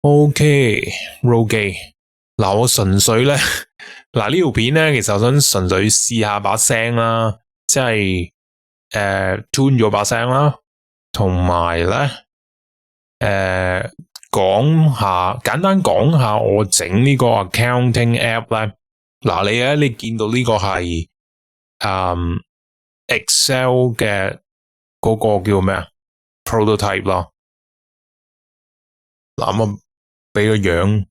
OK，roll 機。嗱，我純粹咧，嗱呢條片咧，其實我想純粹試下把聲啦，即係tune 咗把聲啦，同埋咧簡單講下我整呢個 accounting app 咧。嗱，你見到呢個係Excel 嘅嗰個叫咩啊 prototype 咯。嗱，咁啊俾個樣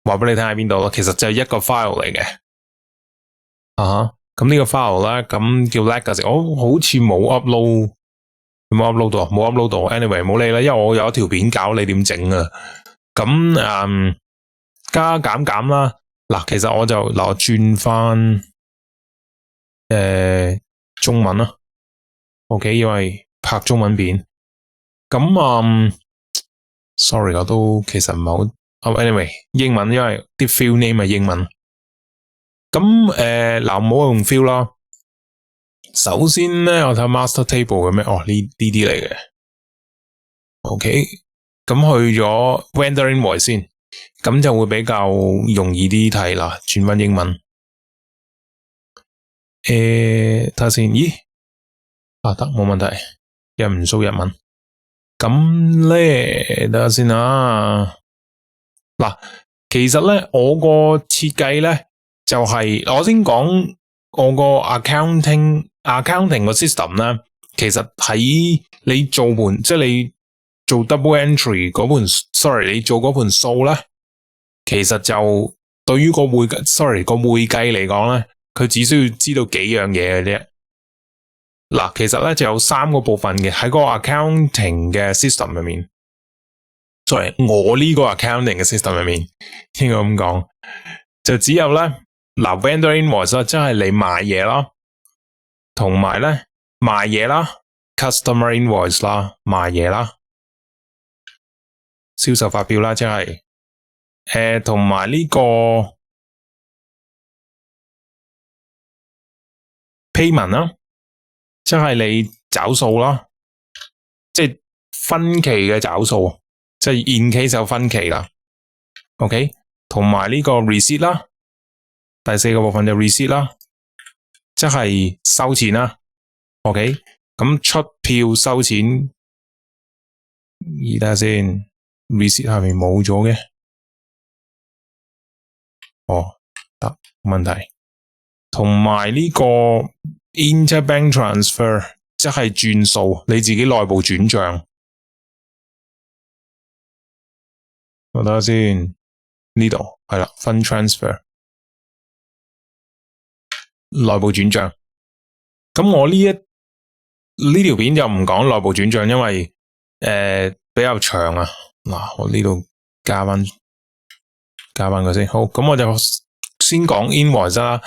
話俾你聽喺邊度咯。其實就係一個 file 嚟嘅。咁呢個 file 咧，咁叫 legacy，我好似冇 upload， 有冇 upload 到？冇 upload 到。anyway 冇理啦，因為我有一條片教你點整啊。咁加減啦。嗱，其實我就我轉翻中文啦。OK， 因為拍中文片。咁sorry， 我都其實唔係好。anyway， 英文，因為啲 field name 係英文。咁唔好用 field 啦。首先咧，我睇 master table 嘅咩？呢啲嚟嘅。OK， 咁去咗 vendor invoice 先，咁就會比較容易啲睇啦。轉翻英文。睇下先，咦？得，冇問題。又唔掃日文。咁咧，等下先啊。嗱，其實咧，我個設計咧就係我先講我個 accounting 個 system 咧，其實喺你做盤，即係你做 double entry 嗰盤 ，sorry， 你做嗰盤數咧，其實就對於個會計嚟講咧，佢只需要知道幾樣嘢嘅啫。嗱，其實咧就有3個部分嘅喺個 accounting 嘅 system 入面。sorry， 我呢個 accounting 嘅 system 入面，應該咁講，就只有咧vendor invoice 即係你買嘢啦，同埋咧賣嘢啦 ，customer invoice 啦，賣嘢啦，銷售發票啦，即係同埋呢個 payment 啦，即係你找數啦，即係分期嘅找數，即係 in case 有分期啦。OK， 同埋呢個 receipt 啦，第4個部分就 receipt 啦，即係收錢啦。OK， 咁出票收錢，睇下先 ，receipt 下面冇咗嘅，得，冇問題。同埋呢個 interbank transfer， 即係轉數，你自己內部轉賬。我睇下先，呢度係啦 ，fund transfer， 內部轉賬。咁我呢條片就唔講內部轉賬，因為比較長啊。嗱，我呢度加翻佢先。好，咁我就先講 invoice 啦。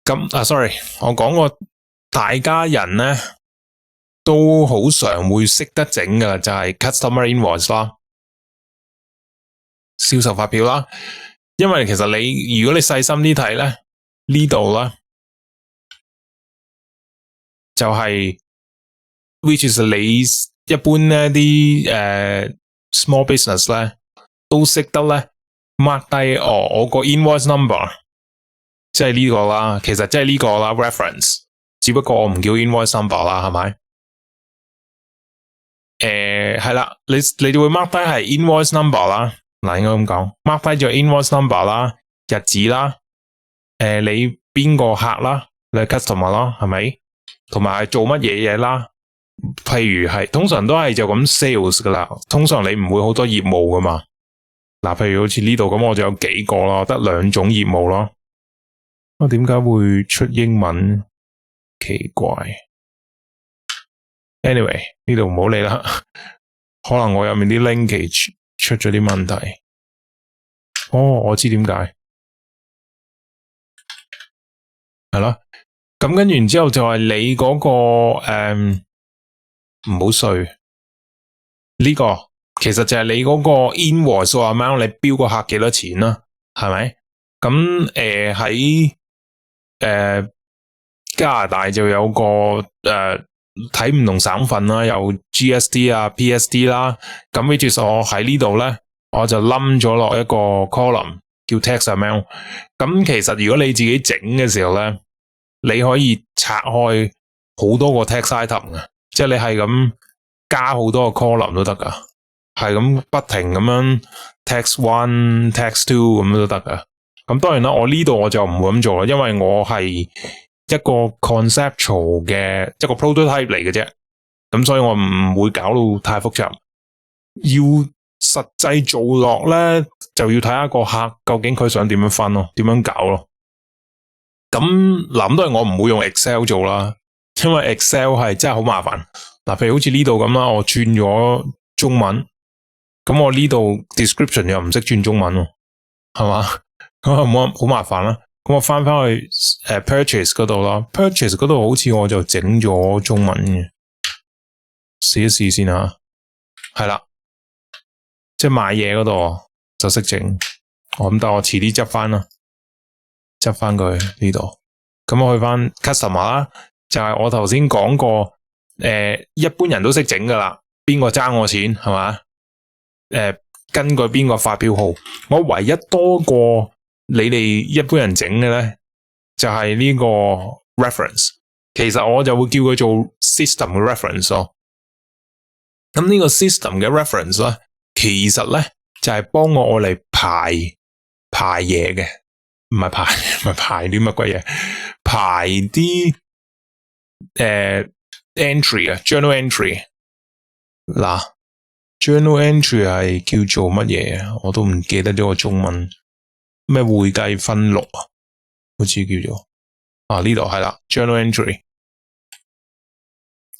咁sorry， 我講過大家人咧都好常會識得整㗎，就係 customer invoice 啦，銷售發票啦。因為其實如果你細心啲睇咧，呢度啦就係 which is 你一般咧啲small business 咧都識得咧 mark 低我個 invoice number。即係呢個啦，其實即係呢個啦 reference， 只不過我唔叫 invoice number 啦，係咪？係啦，你就會 mark 低係 invoice number 啦，嗱應該咁講 ，mark 低咗 invoice number 啦，日子啦，你邊個客啦，你係 customer 啦，係咪？同埋係做乜嘢啦？譬如係通常都係就咁 sales 噶啦，通常你唔會好多業務噶嘛。嗱，譬如好似呢度咁，我就有幾個咯，得2種業務咯。點解會出英文？奇怪。Anyway， 呢度唔好理啦，可能我入面啲 linkage 出咗啲問題。我知點解。係啦，咁跟完之後就係你嗰個唔好碎。呢個其實就係你嗰個 invoice amount， 你標個客幾多錢啦，係咪？咁喺加拿大就有個睇唔同省份啦，有 GST 啊、PSD 啦，咁which is我喺呢度咧我就冧咗落一個 column 叫 text amount。咁其實如果你自己整嘅時候咧，你可以拆開好多個 text item 嘅，即係你係咁加好多個 column 都得噶，係咁不停咁樣 text one text two 咁都得噶。咁當然啦，我呢度我就唔會咁做啦，因為我係一個 conceptual 嘅一個 prototype 嚟嘅啫，咁所以我唔會搞到太複雜。要實際做落咧，就要睇下個客究竟佢想點樣分咯，點樣搞咯。咁諗都係我唔會用 Excel 做啦，因為 Excel 係真係好麻煩。嗱，譬如好似呢度咁啦，我轉咗中文，咁我呢度 description 又唔識轉中文，係嘛？咁好麻煩啦。咁我翻去purchase 嗰度啦 ，purchase 嗰度好似我就整咗中文嘅，試一試先吓。係啦，即係買嘢嗰度就識整。咁但我遲啲執翻啦，執翻佢呢度。咁我去翻 customer 啦，就係我頭先講過，一般人都識整噶啦。邊個爭我錢係嘛？根據邊個發票號，我唯一多過你哋一般人整嘅咧，就係呢個 reference。其實我就會叫佢做 system 嘅 reference 咯。咁呢個 system 嘅 reference 咧，其實咧就係幫我嚟排嘢嘅，唔係排啲乜鬼嘢，排啲entry 啊 ，journal entry。嗱 ，journal entry 係叫做乜嘢啊？我都唔記得咗個中文，咩會計分錄啊？好似叫做呢度係啦 ，journal entry。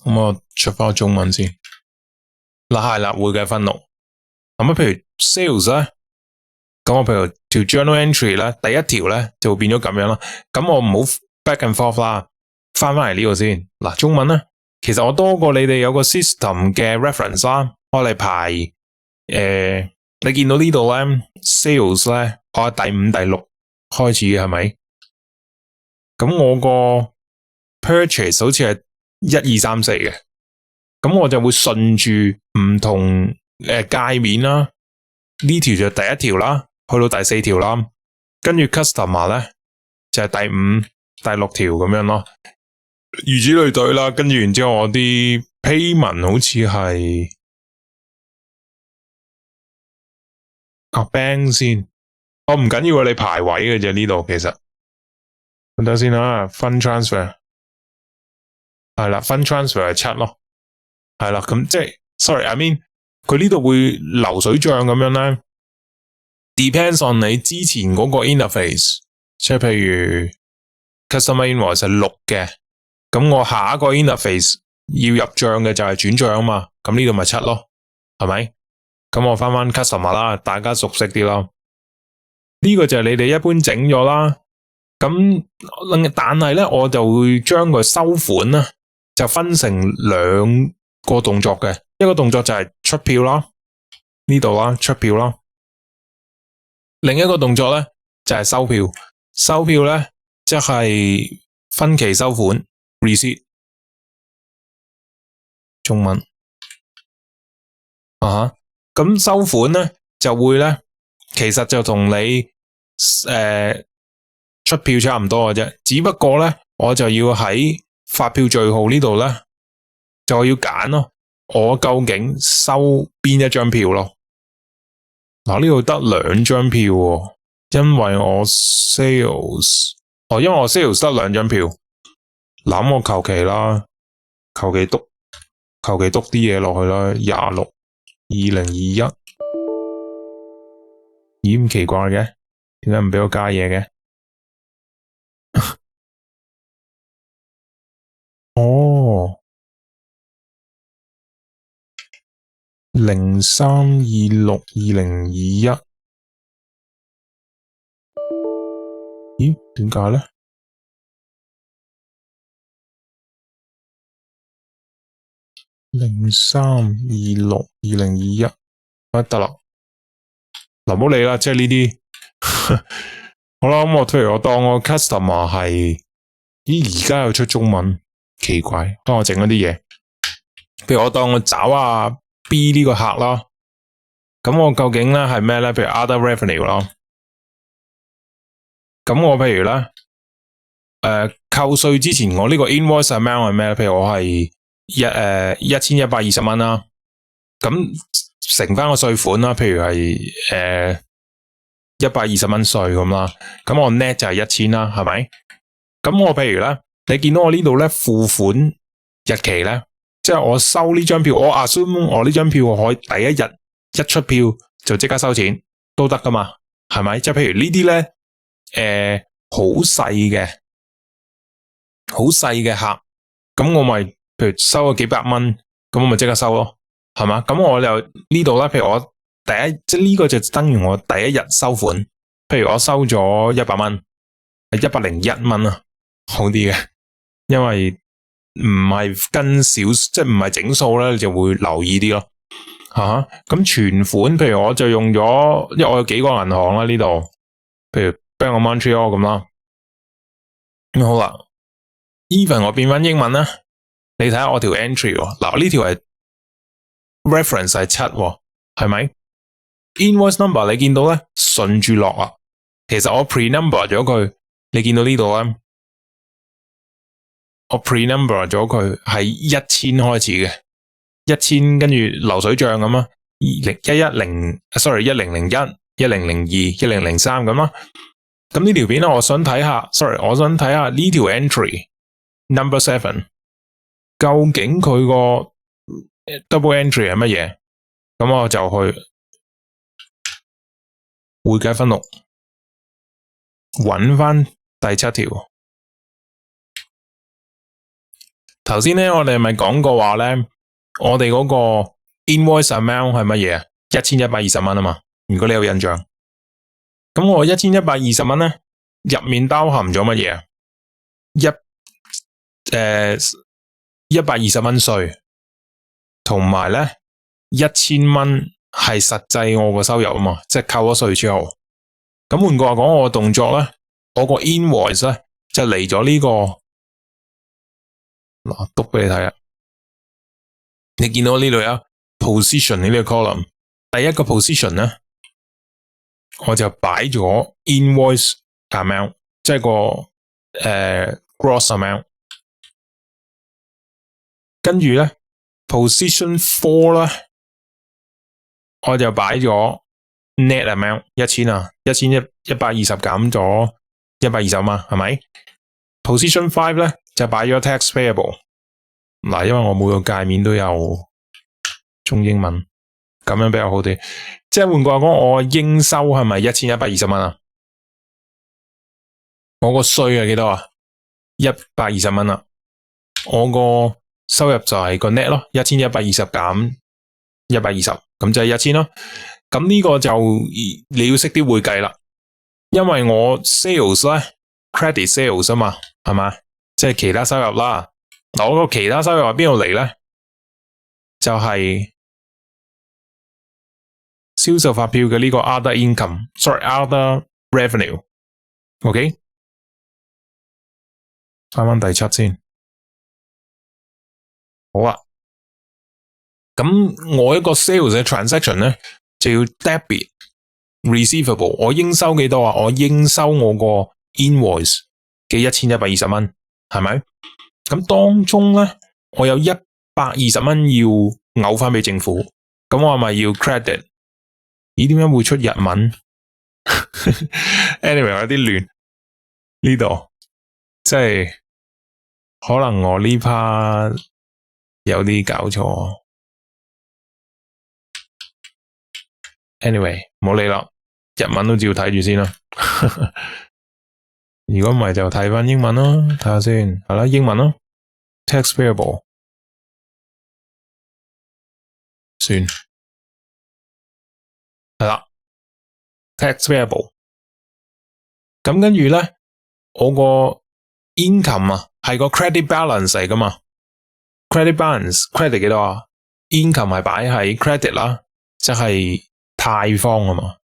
咁我出翻個中文先。嗱係啦，會計分錄。咁啊，譬如 sales 咧，咁我譬如條 journal entry 咧，第一條咧就會變咗咁樣啦。咁我唔好 back and forth 啦，翻嚟呢個先。嗱，中文咧，其實我多過你哋有個 system 嘅 reference 啦，我嚟排你見到呢度咧 sales 咧，我係第5、第6開始嘅係咪？咁我個 purchase 好似係1、2、3、4嘅，咁我就會順住唔同界面啦，呢條就第一條啦，去到第4條啦，跟住 customer 咧就係第5、第6條咁樣咯，如此類推啦。跟住然之後我啲 payment 好似係bank 先，我唔緊要啊，你排位嘅啫呢度其實。等等先啦 ，fund transfer 係啦 ，fund transfer 係7咯，係啦，咁即係 sorry，I mean 佢呢度會流水賬咁樣咧 ，depends on 你之前嗰個 interface， 即係譬如 customer invoice 係6嘅，咁我下一個 interface 要入賬嘅就係轉賬啊嘛，咁呢度咪7咯，係咪？咁我翻 customer 啦，大家熟悉啲咯。呢個就係你哋一般整咗啦。咁但係咧，我就會將佢收款啦，就分成2個動作嘅。一個動作就係出票啦，呢度啦，出票啦。另一個動作咧就係收票。收票咧即係分期收款 receipt 中文咁收款咧就會咧，其實就同你出票差唔多嘅啫，只不過咧我就要喺發票序號呢度咧就要揀咯，我究竟收邊一張票咯。嗱，呢度得2張票喎，因為我 sales 因為我 sales 得2張票。嗱，我求其啦，求其篤啲嘢落去啦，26/2021。咦，咁奇怪嘅，點解唔俾我加嘢嘅？03/26/2021。咦，點解咧？03/26/2021，得啦，唔好理啦，即係呢啲。好啦，咁譬如我當我 customer 係，咦，而家又出中文，奇怪，幫我整一啲嘢。譬如我當我找B呢個客啦，咁我究竟咧係咩咧？譬如 other revenue 咯。咁我譬如咧，扣稅之前我呢個 invoice amount 係咩咧？譬如我係1120蚊啦，咁乘翻個稅款啦，譬如係120蚊稅咁啦，咁我 net 就係1000啦，係咪？咁我譬如咧，你見到我呢度咧付款日期咧，即係我收呢張票，我 assume 我呢張票我可以第一日一出票就即刻收錢都得噶嘛，係咪？即係譬如呢啲咧，好細嘅客，咁我咪譬如收咗幾百蚊，咁我咪即刻收咯，係嘛？咁我就呢度啦，譬如我即係呢個就等於我第一日收款，譬如我收咗100蚊，係101蚊啊，好啲嘅，因為唔係跟少，即係唔係整數咧，你就會留意啲咯。咁存款，譬如我就用咗，因為我有幾個銀行啦呢度，譬如 Bank of Montreal 咁啦。咁好啦 ，even 我變翻英文啦，你睇下我條 entry 喎，嗱呢條係 reference 係7，係咪 ？invoice number 你見到咧順住落啊，其實我 pre-number 咗佢，你見到呢度咧，我 pre-number 咗佢係1000開始嘅，1000跟住流水賬咁啊，1001、1002、1003咁啦。咁呢條片咧，我想睇下呢條 entry number 7，究竟佢個 double entry 係乜嘢？咁我就去會計分錄，揾翻第7條。頭先咧，我哋咪講過話咧，我哋嗰個 invoice amount 係乜嘢啊？1120蚊啊嘛。如果你有印象。咁我1120蚊咧，入面包含咗乜嘢啊？120蚊稅，同埋咧1000蚊係實際我個收入啊嘛，即係扣咗稅之後。咁換句話講，我個動作咧，我個 invoice 咧就嚟咗呢個嗱，讀俾你睇啊！你見到呢度有 position 呢個 column， 第一個 position 咧。我就擺咗 invoice amount， 即係個gross amount， 跟住咧 position 4咧，我就擺咗 net amount 1000啊，120減咗120嘛，係咪 ？position 5咧就擺咗 tax payable， 嗱，因為我每個界面都有中英文，咁樣比較好啲。即係換句話講，我應收係咪1120蚊啊？我個稅係幾多啊？120蚊啦。我個收入就係個 net 咯，1120減120，咁就係1000咯。咁呢個就你要識啲會計啦，因為我 sales 咧 credit sales 啊嘛，係嘛？即係其他收入啦。嗱，我個其他收入喺邊度嚟咧？就係銷售發票嘅呢個 other income，other revenue，OK？翻翻第7先，好啊。咁我一個 sales 嘅 transaction 咧，就要 debit receivable， 我應收幾多啊？我應收我個 invoice 嘅1120蚊，係咪？咁當中咧，我有120蚊要嘔翻俾政府，咁我係咪要 credit？咦，點解會出日文？Anyway， 有啲亂呢度，即係可能我呢 part 有啲搞錯。Anyway， 唔好理啦，日文都照睇住先啦。如果唔係就睇翻英文咯，睇下先，係啦，英文咯 ，tax payable， 算。係啦 ，tax payable。咁跟住咧，我個 income 啊，係個 credit balance 嚟噶嘛 ？credit balance，credit 幾多啊 ？income 係擺喺 credit 啦，即係貸方啊嘛，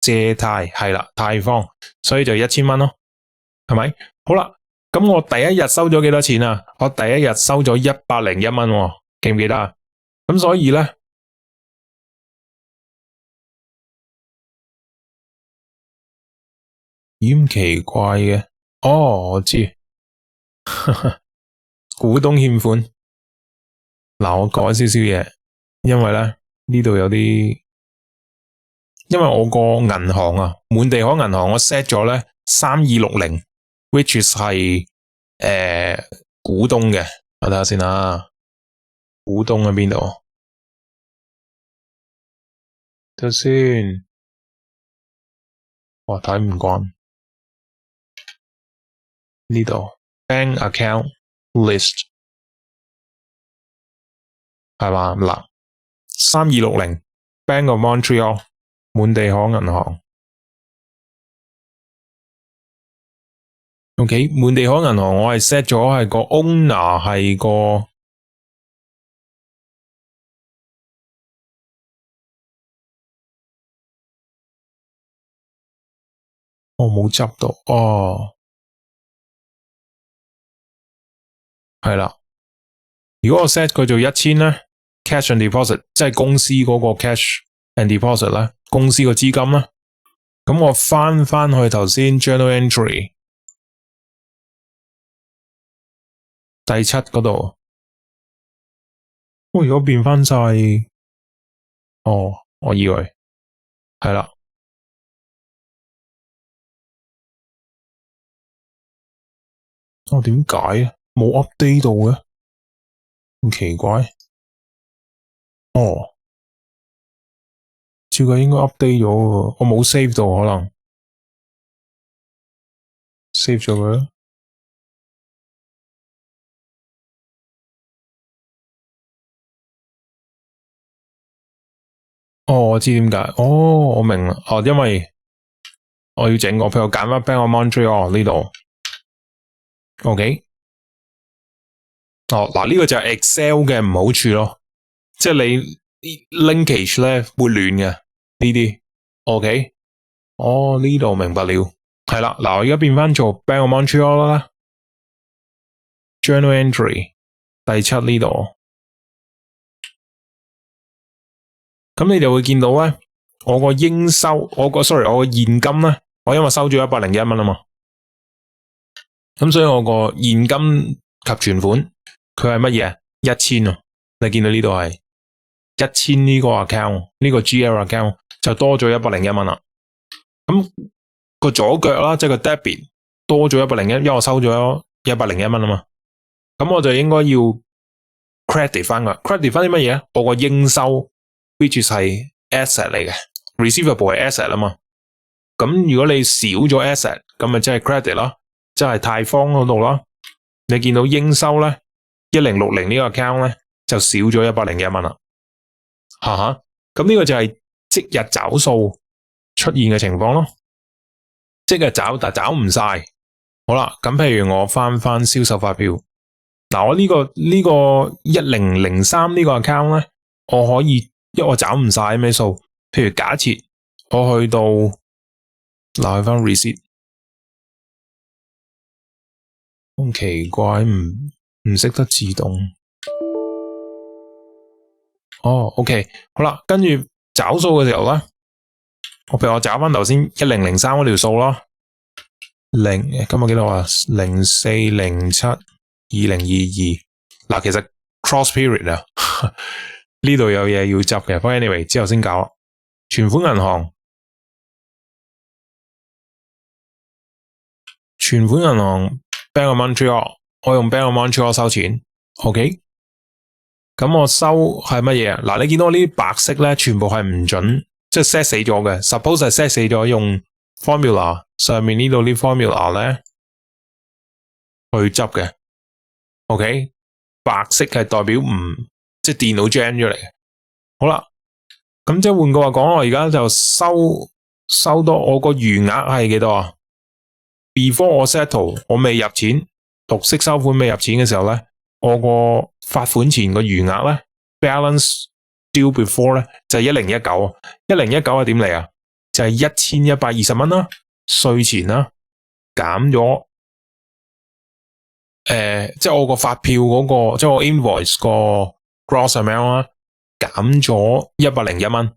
借貸係啦，貸方，所以就1000蚊咯，係咪？好啦，咁我第一日收咗幾多錢啊？我第一日收咗101蚊，記唔記得啊？咁所以咧。咁奇怪嘅。哦，我知，股東欠款。嗱，我改少少嘢，因為咧呢度有啲，因為我個銀行啊，滿地可銀行我 set 咗咧3260，which is 係股東嘅。我睇下先啊，股東喺邊度？睇先，哇，睇唔慣呢度 bank account list 係嘛？嗱，3260 Bank of Montreal 滿地可銀行。OK， 滿地可銀行我係 set 咗係個 owner 係個。我冇執到，哦，係啦。如果我 set 佢做1000咧 ，cash and deposit， 即係公司嗰個 cash and deposit 咧，公司個資金啦。咁我翻去頭先 journal entry 第7嗰度，我如果變翻晒，哦，我以為係啦。我點解冇 update 到嘅？咁奇怪。哦，照計應該 update 咗喎，我冇 save 到，可能 save 咗佢啦。哦，我知點解。哦，我明啦。哦，因為我要整個，譬如我揀翻 Bank of Montreal 呢度。OK。哦，嗱，呢個就係 Excel 嘅唔好處咯，即係你 linkage 咧會亂嘅呢啲。OK。哦，呢度明白了。係啦，嗱，我而家變翻做 Bank of Montreal 啦 ，Journal Entry 第7呢度。咁你就會見到咧，我個應收，我個現金咧，我因為收咗101蚊啊嘛，咁所以我個現金及存款佢係乜嘢？1000啊，你見到呢度係1000呢個 account， 呢個 GL account 就多咗101蚊啦。咁個左腳啦，即係個 debit 多咗101，因為我收咗101蚊啊嘛，咁我就應該要 credit 翻佢 ，credit 翻啲乜嘢？我個應收 which 係 asset 嚟嘅 ，receivable 係 asset 啊嘛。咁如果你少咗 asset， 咁咪即係 credit 咯，即係泰方嗰度咯。你見到應收咧1060呢個 account 咧就少咗101蚊啦。咁呢個就係即日找數出現嘅情況咯。即日找，但找唔晒。好啦，咁譬如我翻銷售發票，嗱，我呢個1003呢個 account 咧，我可以，因為我找唔晒咩數。譬如假設我去到嗱，去翻 receipt， 咁奇怪，唔識得自動。哦 ，OK， 好啦，跟住找數嘅時候咧，譬如我找翻頭先1003嗰條數啦，今日幾多啊？04072022，嗱，其實 cross period 啊，呢度有嘢要執嘅，不過 anyway 之後先搞。存款銀行，Bank of Montreal， 我用 Bank of Montreal 收錢 ，OK。咁我收係乜嘢？嗱，你見到呢啲白色咧，全部係唔準，即係 set 死咗嘅。Suppose 係 set 死咗，用 formula 上面呢度啲 formula 咧去執嘅。OK， 白色係代表唔即係電腦 gen 出嚟嘅。好啦，咁即係換句話講，我而家就收多我個餘額係幾多啊 ？Before 我 settle， 我未入錢，綠色收款未入錢嘅時候咧，我個發款前個餘額咧 ，balance due before 咧就係1019，1019係點嚟啊？就係1120蚊啦，稅前啦，減咗即係我個發票嗰個，即係我 invoice 個 gross amount 啦，減咗101蚊，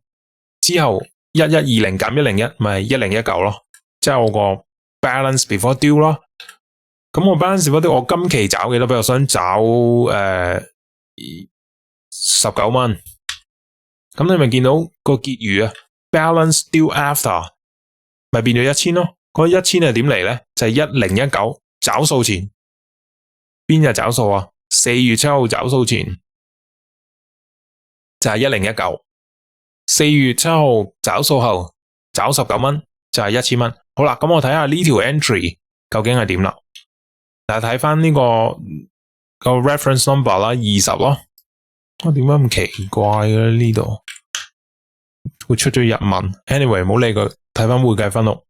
之後1120減101咪1019咯，即係我個 balance before due 啦。咁我 balance before due 我今期找幾多？比如想找19蚊，咁你咪見到個結餘啊 balance due after 咪變咗1000咯。嗰1000係點嚟咧？就係1019找數前。邊日找數啊？4月7號找數前就係1019。4月7號找數後找19蚊就係1000蚊。好啦，咁我睇下呢條 entry 究竟係點啦。但係睇翻呢個 reference number 啦，20咯。點解咁奇怪嘅呢度會出咗日文 ？Anyway 唔好理佢，睇翻會計分錄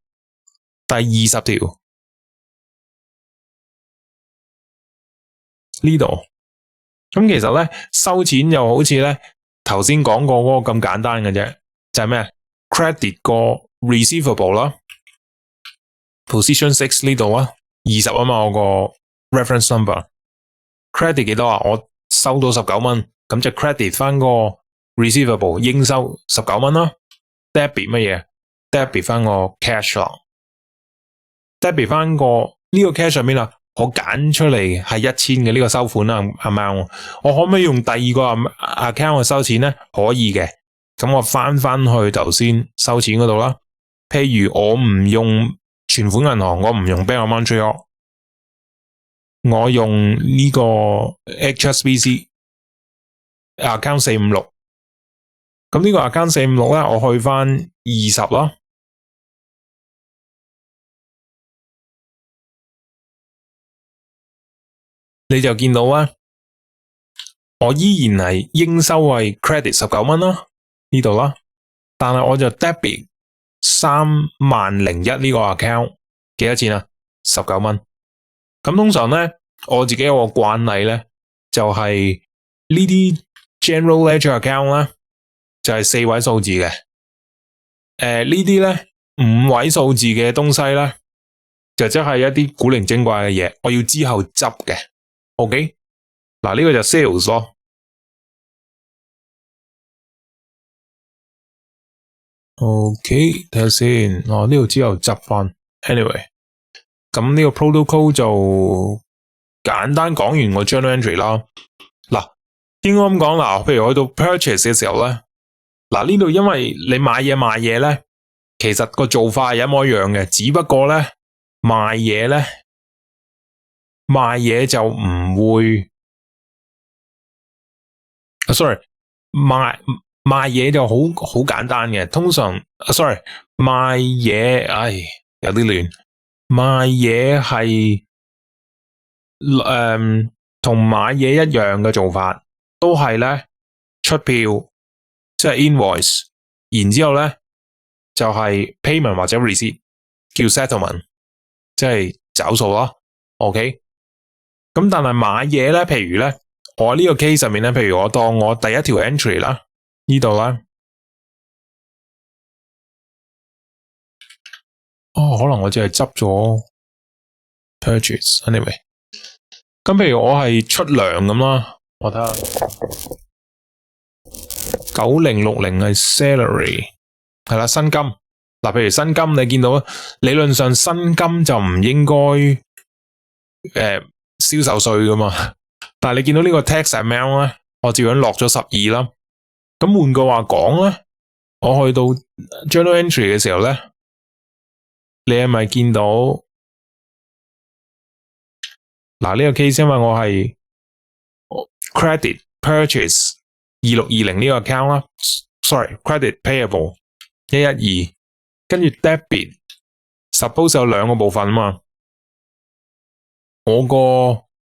第20條呢度。咁其實咧收錢又好似咧頭先講過嗰個咁簡單嘅啫，就係咩 credit 個 receivable 啦 ，position 6呢度啊，20啊嘛，我個 reference number credit 幾多啊？我收到19蚊，咁就 credit 翻個 receivable 應收19蚊啦。debit 乜嘢 ？debit 翻個 cash 啦 ，debit 翻個呢個 cash 上面啦。我揀出嚟係1000嘅呢個收款啦，amount，我可唔可以用第二個 account 去收錢咧？可以嘅。咁我翻去頭先收錢嗰度啦。譬如我唔用存款銀行，我唔用 Bank of Montreal， 我用呢個 HSBC account 456。咁呢個 account 456咧，我去翻20啦。你就見到啊，我依然係應收係 credit 19蚊啦，呢度啦，但係我就 debit 3001呢個 account 幾多錢啊？19蚊。咁通常咧，我自己有個慣例咧，就係呢啲 general ledger account 咧，就係4位數字嘅。呢啲咧5位數字嘅東西咧，就即係一啲古靈精怪嘅嘢，我要之後執嘅。OK， 嗱呢個就 sales 咯。OK， 睇下先。呢度之後執翻。Anyway， 咁呢個 protocol 就簡單講完個 journal entry 啦。嗱，應該咁講啦，譬如去到 purchase 嘅時候咧，嗱呢度因為你買嘢賣嘢咧，其實個做法係一模一樣嘅，只不過咧賣嘢就唔會，sorry， 賣嘢就好簡單嘅，通常，sorry， 賣嘢，有啲亂，賣嘢係同買嘢一樣嘅做法，都係咧出票，即係 invoice， 然之後咧就係 payment 或者 receipt， 叫 settlement， 即係找數啦 ，OK。咁但係買嘢咧，譬如咧，我呢個 case 上面咧，譬如我當我第一條 entry 啦，呢度啦，可能我只係執咗 purchase，anyway。咁譬如我係出糧咁啦，我睇下9060係 salary， 係啦，薪金。嗱，譬如薪金，你見到理論上薪金就唔應該銷售稅噶嘛，但係你見到呢個 tax amount 咧，我照樣落咗12啦。咁換句話講咧，我去到 journal entry 嘅時候咧，你係咪見到嗱呢個 case， 因為我係 credit purchase 2620呢個 account 啦 ，sorry credit payable 112，跟住 debit suppose 有兩個部分啊嘛。我個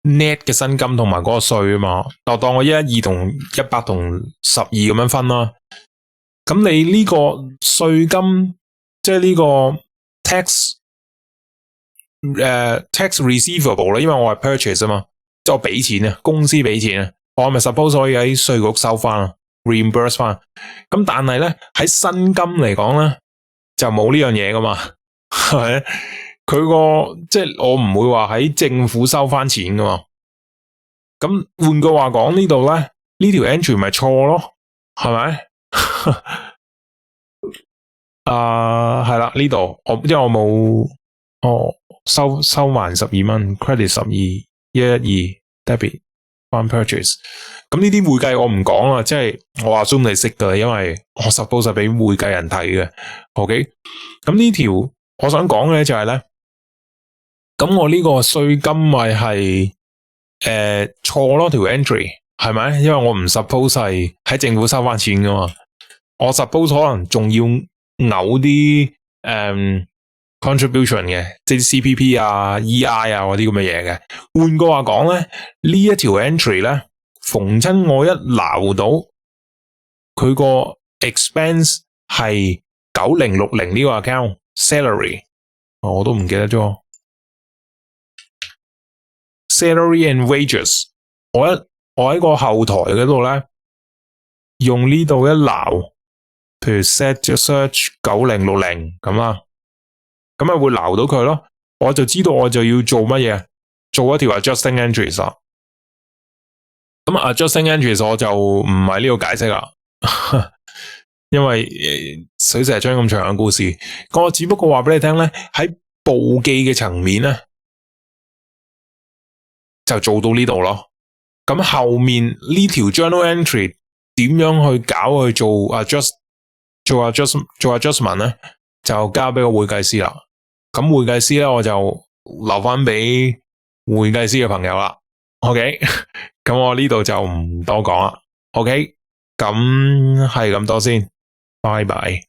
net 嘅薪金同埋嗰個稅啊嘛，就當我112同100同12咁樣分啦。咁你呢個稅金，即係呢個 tax receivable 咧，因為我係 purchase 啊嘛，即係我俾錢啊，公司俾錢啊，我咪 suppose 可以喺稅局收翻啊 ，reimburse 翻。咁但係咧喺薪金嚟講咧，就冇呢樣嘢噶嘛，係咪？佢個即係我唔會話喺政府收翻錢噶嘛，咁換句話講呢度咧，呢條 entry 咪錯咯，係咪？係啦，呢度因為我冇哦，收埋12蚊 ，credit 12 112 debit on purchase。咁呢啲會計我唔講啦，即係我話中你識噶，因為我 suppose 係俾會計人睇嘅。OK，咁呢條我想講嘅就係咧，咁我呢個稅金咪係錯咯條 entry 係咪？因為我唔 suppose 係喺政府收翻錢噶嘛，我 suppose 可能仲要嘔啲contribution 嘅，即係 CPP 啊、EI 啊嗰啲咁嘅嘢嘅。換句話講咧，呢一條 entry 咧，逢親我一撈到佢個 expense 係9060呢個 account salary， 我都唔記得咗 salary and wages。我喺個後台嗰度咧，用呢度一撈，譬如 set 咗 search 9060咁啦。咁咪會撈到佢咯，我就知道我就要做乜嘢，做一條 adjusting entries 啦。咁 adjusting entries 我就唔係呢度解釋啦，因為水蛇春咁長嘅故事，我只不過話俾你聽咧，喺簿記嘅層面咧就做到呢度咯。咁後面呢條 journal entry 點樣去搞去做 adjustment 咧，就交俾個會計師啦。咁會計師咧，我就留翻俾會計師嘅朋友啦。OK， 咁我呢度就唔多講啦。OK，咁係咁多先，拜拜。